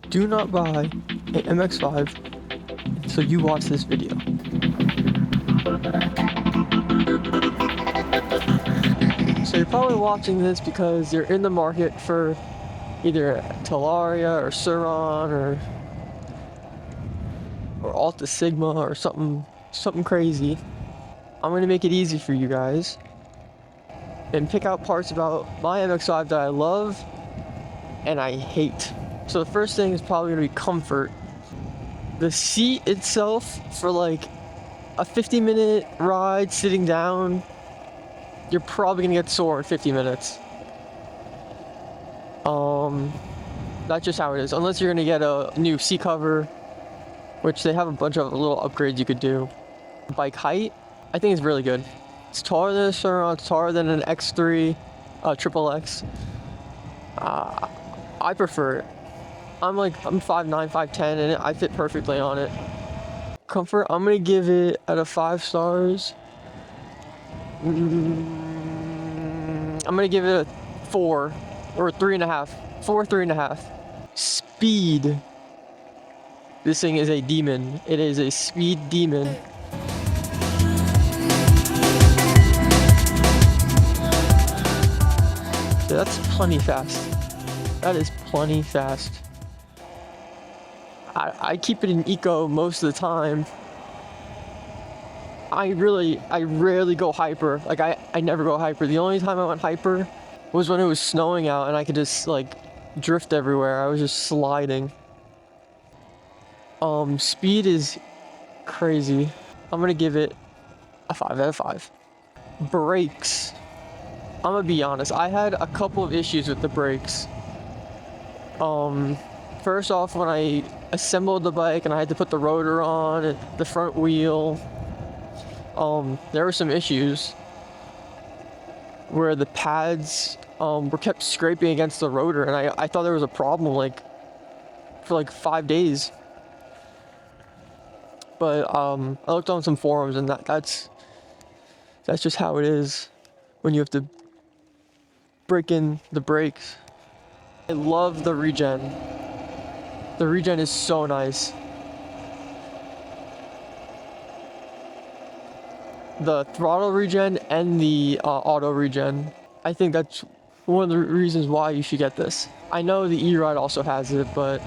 Do not buy an MX5 until you watch this video. So you're probably watching this because you're in the market for either Talaria or Surron or Alta Sigma or something crazy. I'm gonna make it easy for you guys and pick out parts about my MX5 that I love and I hate. So the first thing is probably gonna be comfort. The seat itself, for like a 50-minute ride sitting down, you're probably gonna get sore in 50 minutes. That's just how it is. Unless you're gonna get a new seat cover, which they have a bunch of little upgrades you could do. Bike height, I think it's really good. It's taller than a Surron, it's taller than an X3, Triple X. I prefer it. I'm 5'9", 5'10", and I fit perfectly on it. Comfort, I'm gonna give it out of 5 stars. I'm gonna give it a 4 or 3.5. 4, 3.5. Speed. This thing is a demon. It is a speed demon. Yeah, that's plenty fast. That is plenty fast. I keep it in eco most of the time. I rarely go hyper. Like I never go hyper. The only time I went hyper was when it was snowing out and I could just like drift everywhere. I was just sliding. Speed is crazy. I'm gonna give it a 5 out of 5. Brakes. I'm gonna be honest. I had a couple of issues with the brakes. First off, when I assembled the bike and I had to put the rotor on and the front wheel, there were some issues where the pads were kept scraping against the rotor, and I thought there was a problem for like 5 days. But I looked on some forums, and that's just how it is when you have to break in the brakes. I love the regen. The regen is so nice. The throttle regen and the auto regen. I think that's one of the reasons why you should get this. I know the E-Ride also has it, but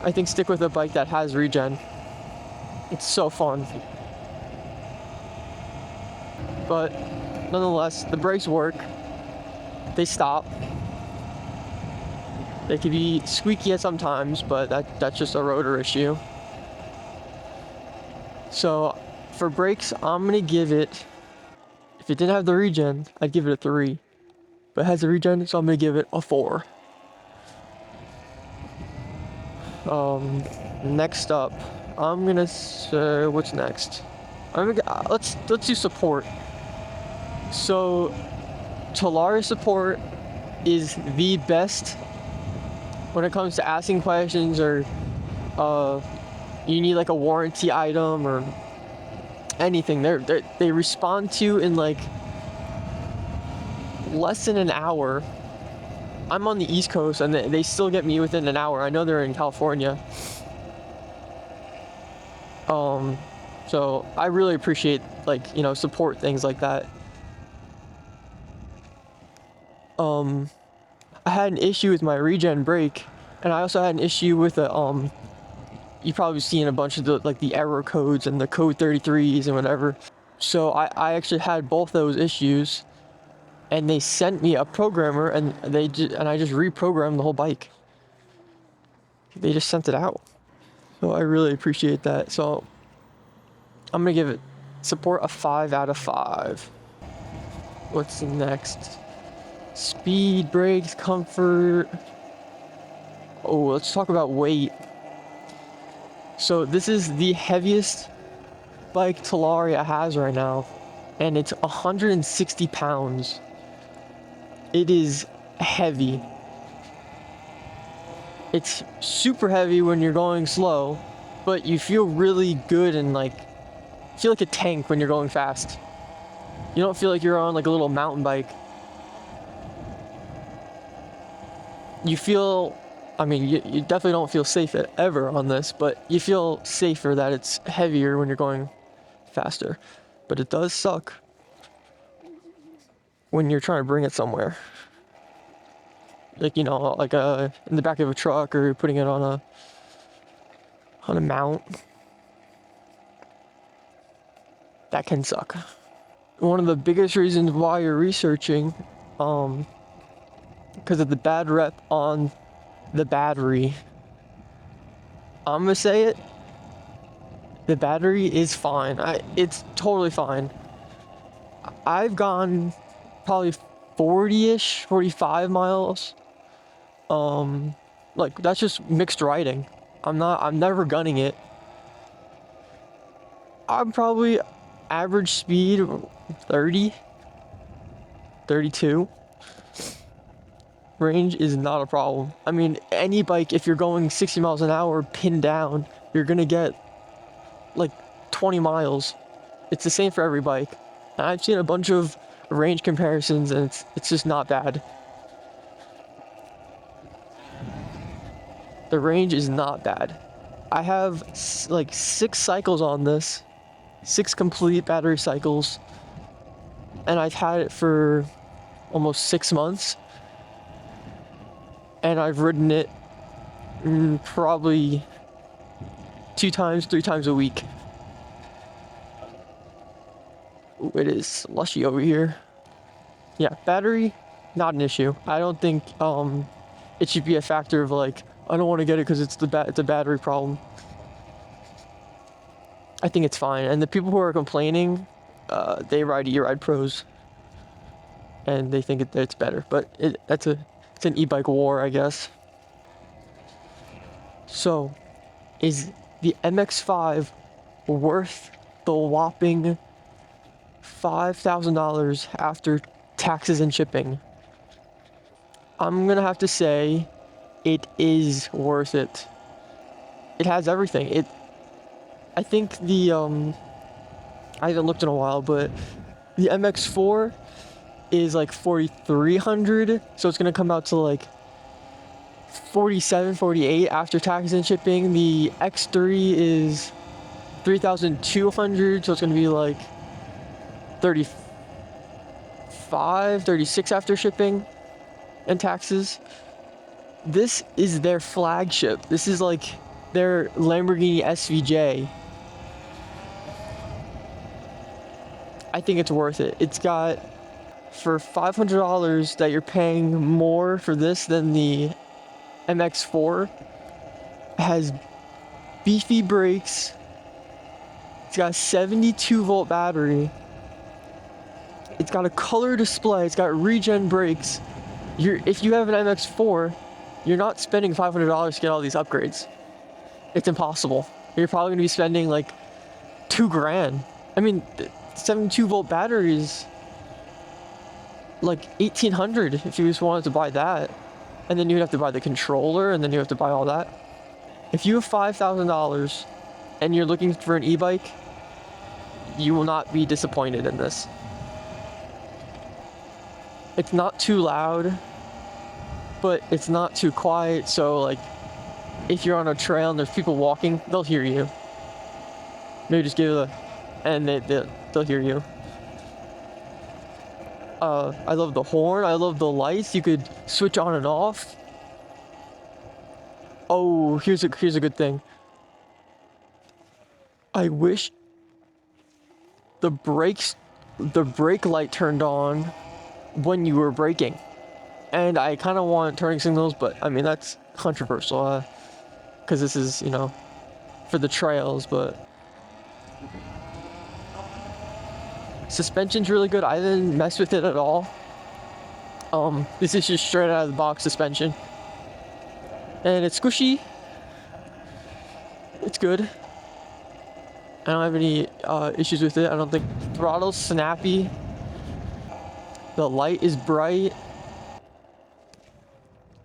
I think stick with a bike that has regen. It's so fun. But nonetheless, the brakes work. They stop. They can be squeaky at some times, but that's just a rotor issue. So for brakes, I'm gonna give it, if it didn't have the regen, I'd give it a 3. But it has the regen, so I'm gonna give it a 4. Next up, I'm gonna say, what's next? Let's do support. So Talaria support is the best when it comes to asking questions, or you need like a warranty item or anything. They respond to you in like less than an hour. I'm on the East Coast and they still get me within an hour. I know they're in California. So I really appreciate, like, support things like that. I had an issue with my regen brake, and I also had an issue with a you probably seen a bunch of the error codes and the code 33s and whatever. So I actually had both those issues, and they sent me a programmer, and I just reprogrammed the whole bike. They just sent it out. So I really appreciate that. So I'm gonna give it support a 5 out of 5. What's next? Speed, brakes, comfort. Oh, let's talk about weight. So this is the heaviest bike Talaria has right now, and it's 160 pounds. It is heavy. It's super heavy when you're going slow, but you feel really good and feel like a tank when you're going fast. You don't feel like you're on like a little mountain bike. You feel I mean, you definitely don't feel safe ever on this, but you feel safer that it's heavier when you're going faster. But it does suck when you're trying to bring it somewhere. Like, you know, like in the back of a truck, or putting it on a mount. That can suck. One of the biggest reasons why you're researching, because of the bad rep on the battery. I'm gonna say it. The battery is fine. It's totally fine. I've gone probably 40-ish, 45 miles. Like, that's just mixed riding. I'm never gunning it. I'm probably average speed 30, 32. Range is not a problem. I mean, any bike, if you're going 60 miles an hour pinned down, you're gonna get like 20 miles. It's the same for every bike. And I've seen a bunch of range comparisons, and it's just not bad. The range is not bad. I have like 6 cycles on this, 6 complete battery cycles, and I've had it for almost 6 months. And I've ridden it probably 2 times, 3 times a week. Ooh, it is slushy over here. Yeah, battery, not an issue. I don't think it should be a factor of like, I don't want to get it because it's a battery problem. I think it's fine. And the people who are complaining, they ride Eridepros, and they think it's better. But it's an e-bike war, I guess. So, is the MX5 worth the whopping $5,000 after taxes and shipping? I'm gonna have to say it is worth it. It has everything. I think the I haven't looked in a while, but the MX4 is like 4,300, so it's gonna come out to like 47, 48 after taxes and shipping. The X3 is 3,200, so it's gonna be like 35, 36 after shipping and taxes. This is their flagship. This is like their Lamborghini SVJ. I think it's worth it. It's got, for $500 that you're paying more for this than the MX4, has beefy brakes. It's got a 72 volt battery. It's got a color display. It's got regen brakes. If you have an MX4, you're not spending $500 to get all these upgrades. It's impossible. You're probably gonna be spending like $2,000. I mean, 72 volt batteries, like 1,800 if you just wanted to buy that, and then you'd have to buy the controller, and then you have to buy all that. If you have $5,000 and you're looking for an e-bike, you will not be disappointed in this. It's not too loud, but it's not too quiet, so like if you're on a trail and there's people walking, they'll hear you. Maybe just give it and they'll hear you. I love the horn. I love the lights. You could switch on and off. Oh, here's a good thing. I wish the brake light turned on when you were braking. And I kind of want turning signals, but I mean, that's controversial, because this is, you know, for the trails. But suspension's really good. I didn't mess with it at all. This is just straight out of the box suspension, and it's squishy. It's good. I don't have any issues with it. I don't think. Throttle's snappy. The light is bright.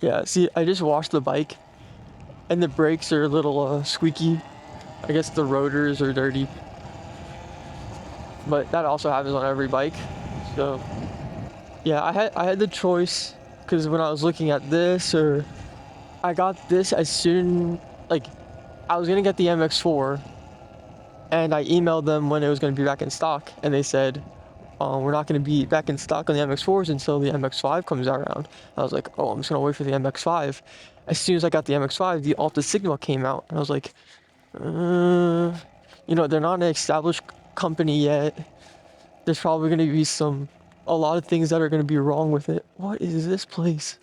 Yeah, see, I just washed the bike, and the brakes are a little squeaky. I guess the rotors are dirty, but that also happens on every bike. So yeah, I had the choice, because when I was looking at this or I got this as soon, like, I was gonna get the MX4, and I emailed them when it was gonna be back in stock, and they said, we're not gonna be back in stock on the MX4s until the MX5 comes out around. I was like, oh, I'm just gonna wait for the MX5. As soon as I got the MX5, the Alta Sigma came out, and I was like, you know, they're not an established company yet. There's probably gonna be a lot of things that are gonna be wrong with it. What is this place?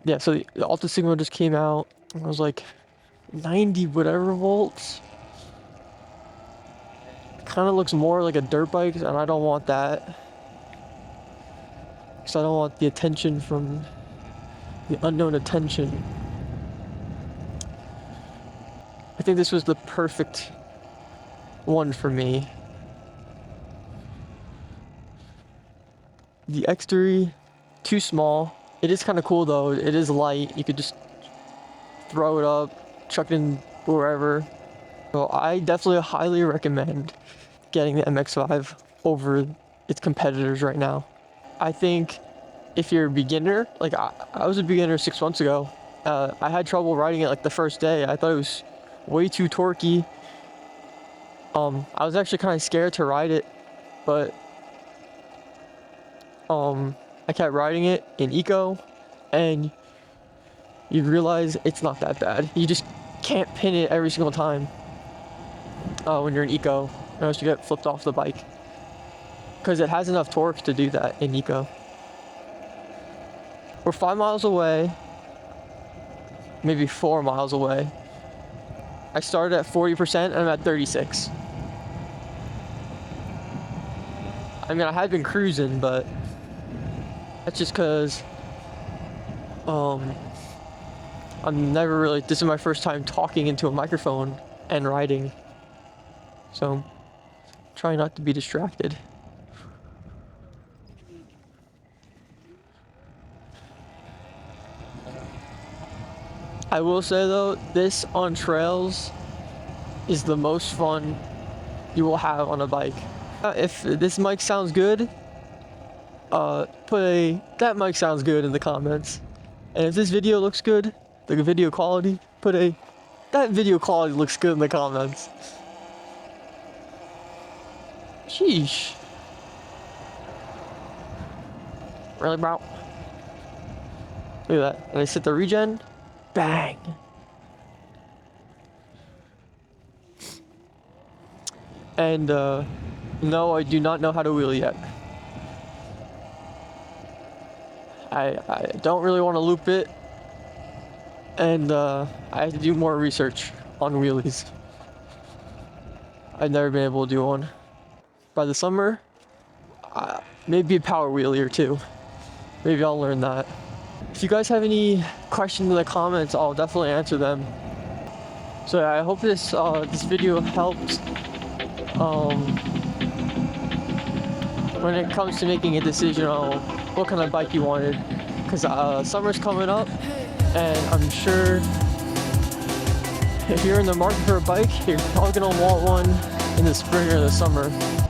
Yeah, so the Alta Sigma just came out. I was like, 90 whatever volts. Kind of looks more like a dirt bike, and I don't want that. Because I don't want the attention from the unknown attention. I think this was the perfect one for me. The X3, too small. It is kind of cool though. It is light. You could just throw it up, chuck it in wherever. So I definitely highly recommend getting the MX5 over its competitors right now. I think if you're a beginner, like I was a beginner 6 months ago. I had trouble riding it like the first day. I thought it was way too torquey. I was actually kind of scared to ride it, but I kept riding it in eco, and you realize it's not that bad. You just can't pin it every single time when you're in eco, unless you get flipped off the bike, because it has enough torque to do that in eco. We're 5 miles away, maybe 4 miles away. I started at 40% and I'm at 36. I mean, I had been cruising, but that's just because I'm never really, this is my first time talking into a microphone and riding, so try not to be distracted. I will say though, this on trails is the most fun you will have on a bike. If this mic sounds good, put a "that mic sounds good" in the comments. And if this video looks good, the video quality, put a "that video quality looks good" in the comments. Sheesh. Really, bro? Look at that. And I set the regen. Bang. And no, I do not know how to wheel yet. I don't really want to loop it, and I have to do more research on wheelies. I've never been able to do one. By the summer, maybe a power wheelie or two. Maybe I'll learn that. If you guys have any questions in the comments, I'll definitely answer them. So I hope this video helped when it comes to making a decision on what kind of bike you wanted, because summer's coming up, and I'm sure if you're in the market for a bike, you're probably gonna want one in the spring or the summer.